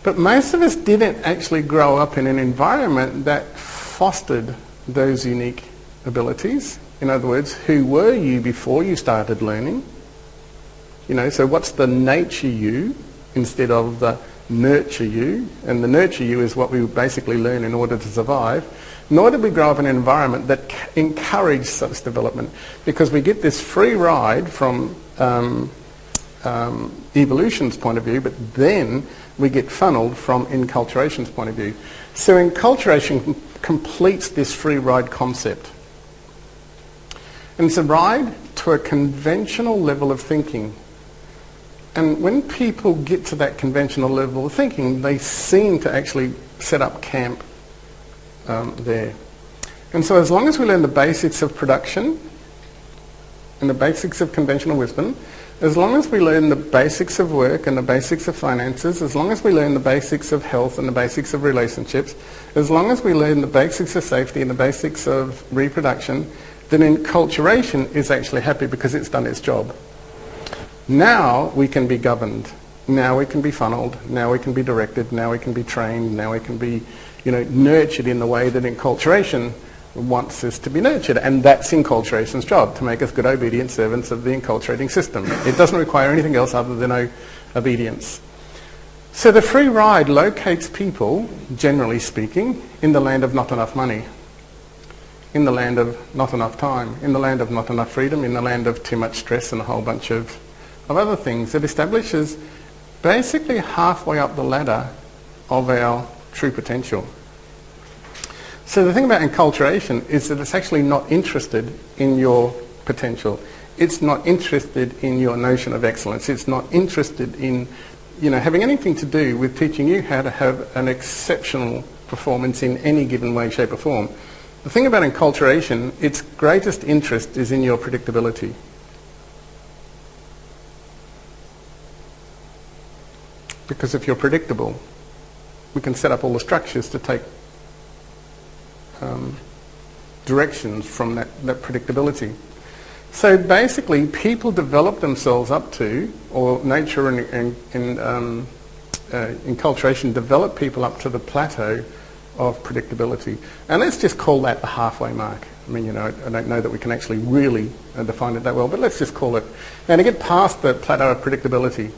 But most of us didn't actually grow up in an environment that fostered those unique abilities. In other words, who were you before you started learning? You know, so what's the nature you instead of the nurture you? And the nurture you is what we basically learn in order to survive. Nor did we grow up in an environment that encouraged such development, because we get this free ride from evolution's point of view, but then we get funneled from enculturation's point of view. So enculturation completes this free ride concept. And it's a ride to a conventional level of thinking. And when people get to that conventional level of thinking, they seem to actually set up camp there. And so as long as we learn the basics of production and the basics of conventional wisdom, as long as we learn the basics of work and the basics of finances, as long as we learn the basics of health and the basics of relationships, as long as we learn the basics of safety and the basics of reproduction, then enculturation is actually happy because it's done its job. Now we can be governed. Now we can be funneled. Now we can be directed. Now we can be trained. Now we can be, nurtured in the way that enculturation wants us to be nurtured. And that's enculturation's job, to make us good, obedient servants of the enculturating system. It doesn't require anything else other than obedience. So the free ride locates people, generally speaking, in the land of not enough money, in the land of not enough time, in the land of not enough freedom, in the land of too much stress and a whole bunch of other things. It establishes basically halfway up the ladder of our true potential. So the thing about enculturation is that it's actually not interested in your potential. It's not interested in your notion of excellence. It's not interested in, having anything to do with teaching you how to have an exceptional performance in any given way, shape or form. The thing about enculturation, its greatest interest is in your predictability. Because if you're predictable, we can set up all the structures to take directions from that predictability. So basically, people develop themselves up to, or nature and enculturation develop people up to the plateau of predictability. And let's just call that the halfway mark. I mean, I don't know that we can actually really define it that well, but let's just call it. Now, to get past the plateau of predictability,